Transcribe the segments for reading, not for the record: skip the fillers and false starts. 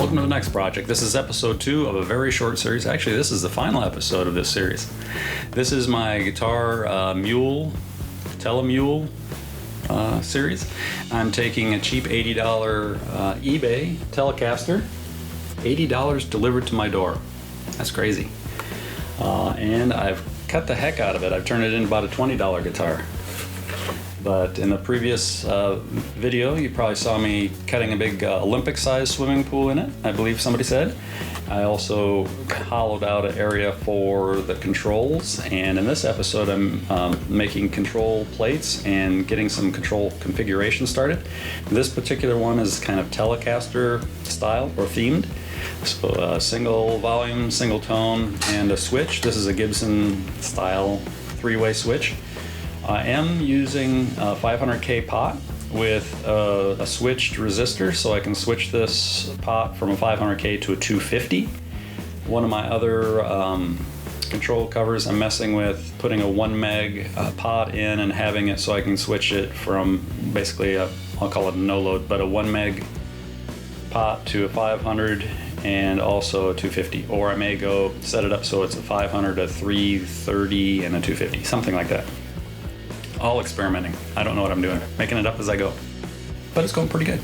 welcome to the next project. This is episode 2 of a very short series. Actually, this is the final episode of this series. This is my guitar Mule, Tele-MULE series. I'm taking a cheap $80 eBay Telecaster, $80 delivered to my door. That's crazy. And I've cut the heck out of it. I've turned it into about a $20 guitar. But in the previous video, you probably saw me cutting a big Olympic-sized swimming pool in it, I believe somebody said. I also hollowed out an area for the controls, and in this episode I'm making control plates and getting some control configuration started. This particular one is kind of Telecaster style or themed. So single volume, single tone, and a switch. This is a Gibson style 3-way switch. I am using a 500K pot with a switched resistor, so I can switch this pot from a 500K to a 250. One of my other control covers, I'm messing with putting a 1 meg pot in and having it so I can switch it from basically I'll call it a no load, but a 1 meg pot to a 500 and also a 250. Or I may go set it up so it's a 500, a 330, and a 250, something like that. All experimenting. I don't know what I'm doing. Making it up as I go. But it's going pretty good.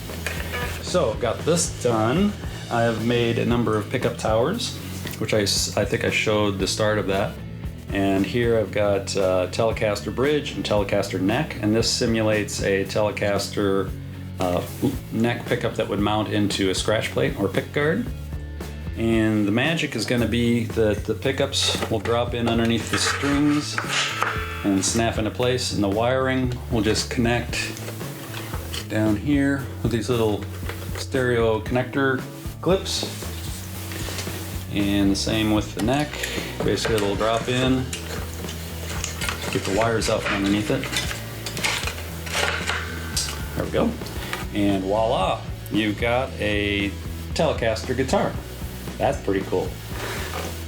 So, got this done. I've made a number of pickup towers, which I think I showed the start of that. And here I've got Telecaster bridge and Telecaster neck, and this simulates a Telecaster neck pickup that would mount into a scratch plate or pick guard. And the magic is going to be that the pickups will drop in underneath the strings and snap into place, and the wiring will just connect down here with these little stereo connector clips. And the same with the neck. Basically it'll drop in, get the wires out from underneath it. There we go. And voila, you've got a Telecaster guitar. That's pretty cool.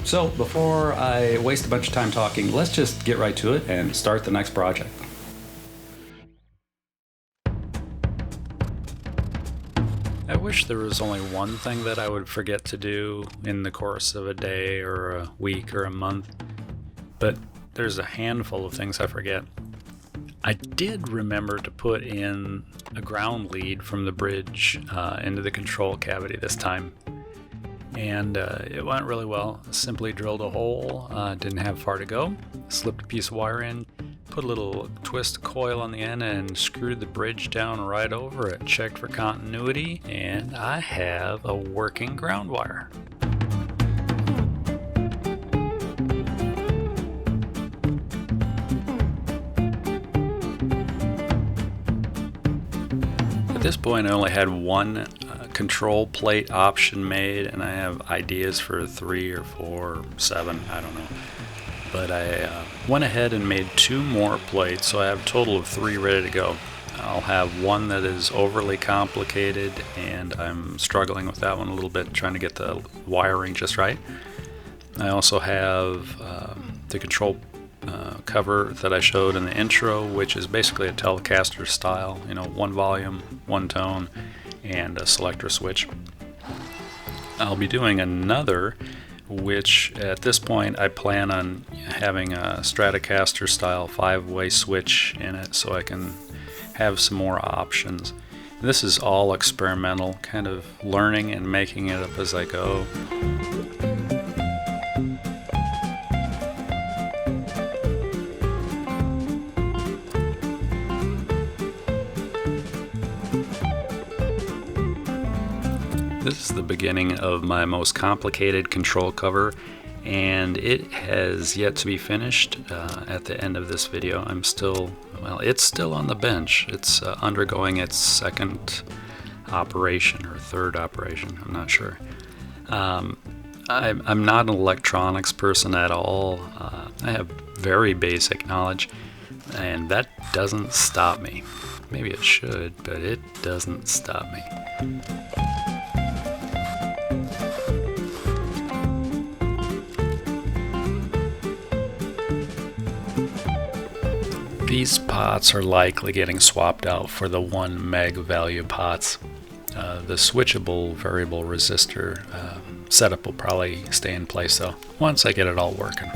So before I waste a bunch of time talking, let's just get right to it and start the next project. I wish there was only one thing that I would forget to do in the course of a day or a week or a month, but there's a handful of things I forget. I did remember to put in a ground lead from the bridge into the control cavity this time. And it went really well. Simply drilled a hole, didn't have far to go, slipped a piece of wire in, put a little twist coil on the end and screwed the bridge down right over it, checked for continuity, and I have a working ground wire. At this point I only had one control plate option made, and I have ideas for 3 or 4 or 7, I don't know. But I went ahead and made 2 more plates, so I have a total of 3 ready to go. I'll have one that is overly complicated, and I'm struggling with that one a little bit, trying to get the wiring just right. I also have the control cover that I showed in the intro, which is basically a Telecaster style, 1 volume, 1 tone, and a selector switch. I'll be doing another, which at this point I plan on having a Stratocaster style 5-way switch in it so I can have some more options. This is all experimental, kind of learning and making it up as I go. This is the beginning of my most complicated control cover, and it has yet to be finished at the end of this video. It's still on the bench. It's undergoing its 2nd operation or 3rd operation, I'm not sure. I'm not an electronics person at all. I have very basic knowledge, and that doesn't stop me. Maybe it should, but it doesn't stop me. These pots are likely getting swapped out for the 1 meg value pots. The switchable variable resistor setup will probably stay in place though, once I get it all working.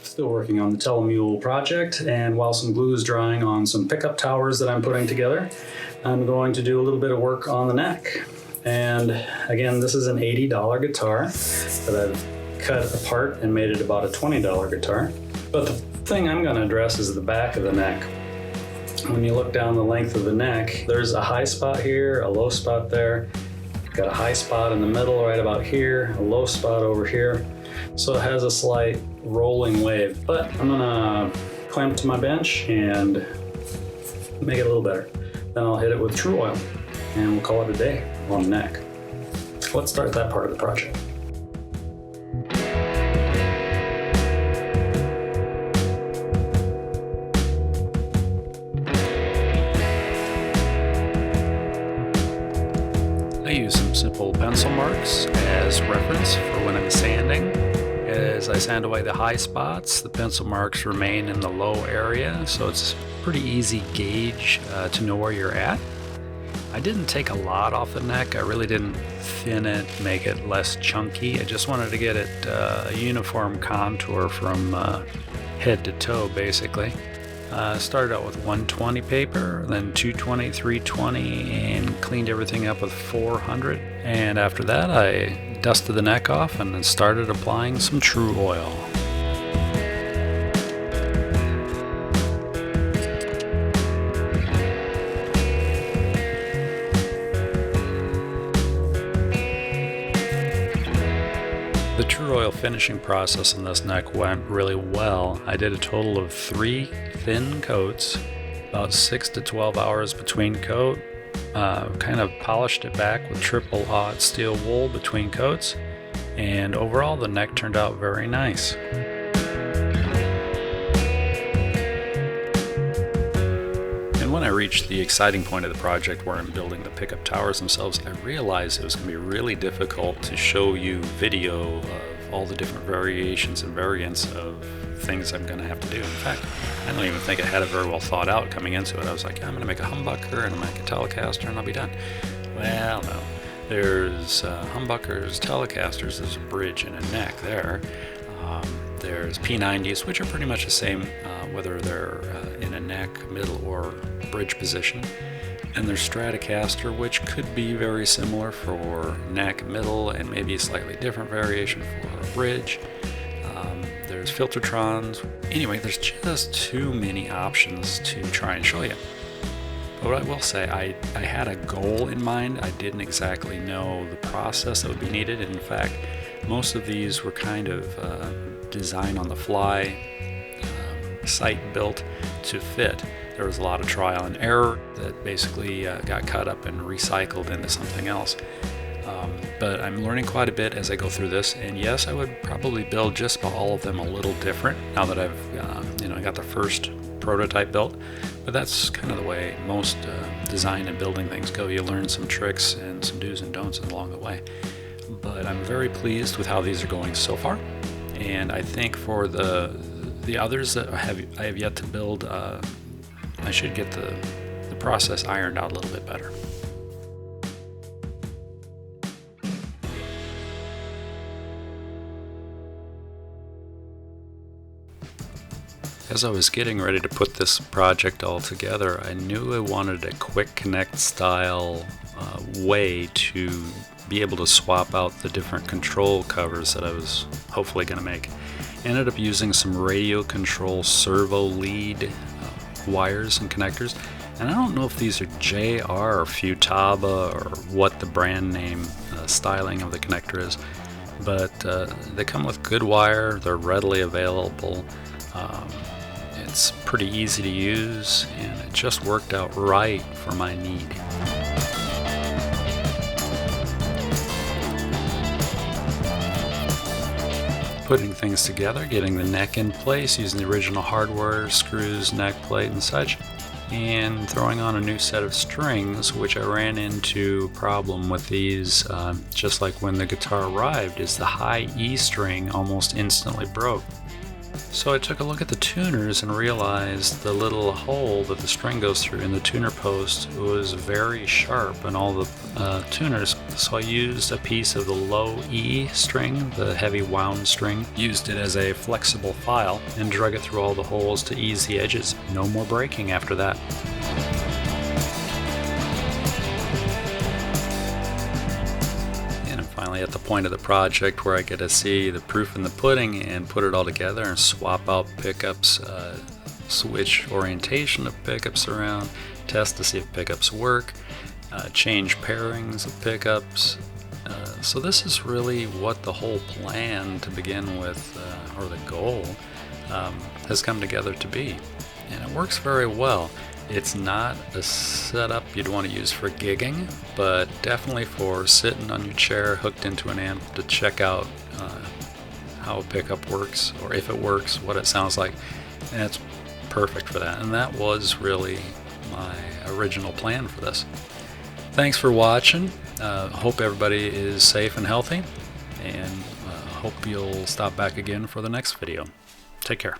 Still working on the Tele-MULE project, and while some glue is drying on some pickup towers that I'm putting together, I'm going to do a little bit of work on the neck. And again, this is an $80 guitar that I've cut apart and made it about a $20 guitar. But the thing I'm going to address is the back of the neck. When you look down the length of the neck, there's a high spot here, a low spot there. Got a high spot in the middle right about here, a low spot over here. So it has a slight rolling wave, but I'm gonna clamp to my bench and make it a little better. Then I'll hit it with True Oil and we'll call it a day on the neck. Let's start that part of the project. I use some simple pencil marks as reference for when I'm sanding. As I sand away the high spots, the pencil marks remain in the low area, so it's a pretty easy gauge to know where you're at. I didn't take a lot off the neck. I really didn't thin it, make it less chunky. I just wanted to get it a uniform contour from head to toe, basically. Started out with 120 paper, then 220, 320, and cleaned everything up with 400. And after that, I dusted the neck off and then started applying some True Oil. The True Oil finishing process on this neck went really well. I did a total of 3 thin coats, about 6 to 12 hours between coat. Kind of polished it back with triple aught steel wool between coats, and overall the neck turned out very nice. And when I reached the exciting point of the project where I'm building the pickup towers themselves, I realized it was going to be really difficult to show you video of all the different variations and variants of things I'm going to have to do. In fact, I don't even think I had it very well thought out coming into it. I was like, yeah, I'm going to make a humbucker and I'm going to make a Telecaster and I'll be done. Well, no. There's humbuckers, Telecasters, there's a bridge and a neck there. There's P90s, which are pretty much the same, whether they're in a neck, middle, or bridge position. And there's Stratocaster, which could be very similar for neck, middle, and maybe a slightly different variation for a bridge. There's Filtertrons. Anyway, there's just too many options to try and show you. But what I will say, I had a goal in mind. I didn't exactly know the process that would be needed. In fact, most of these were kind of designed on the fly, site built to fit. There was a lot of trial and error that basically got cut up and recycled into something else. But I'm learning quite a bit as I go through this, and yes, I would probably build just about all of them a little different now that I've got the first prototype built. But that's kind of the way most design and building things go. You learn some tricks and some do's and don'ts along the way. But I'm very pleased with how these are going so far, and I think for the others that I have yet to build, I should get the process ironed out a little bit better. As I was getting ready to put this project all together, I knew I wanted a quick connect style way to be able to swap out the different control covers that I was hopefully going to make. I ended up using some radio control servo lead wires and connectors, and I don't know if these are JR or Futaba or what the brand name styling of the connector is, but they come with good wire. They're readily available. It's pretty easy to use, and it just worked out right for my need. Putting things together, getting the neck in place using the original hardware, screws, neck plate and such, and throwing on a new set of strings, which I ran into a problem with these, just like when the guitar arrived, is the high E string almost instantly broke. So I took a look at the tuners and realized the little hole that the string goes through in the tuner post was very sharp in all the tuners. So I used a piece of the low E string, the heavy wound string, used it as a flexible file, and drug it through all the holes to ease the edges. No more breaking after that. Finally at the point of the project where I get to see the proof in the pudding and put it all together and swap out pickups, switch orientation of pickups around, test to see if pickups work, change pairings of pickups. So this is really what the whole plan to begin with, or the goal, has come together to be. And it works very well. It's not a setup you'd want to use for gigging, but definitely for sitting on your chair hooked into an amp to check out how a pickup works, or if it works, what it sounds like. And it's perfect for that. And that was really my original plan for this. Thanks for watching. Hope everybody is safe and healthy, and hope you'll stop back again for the next video. Take care.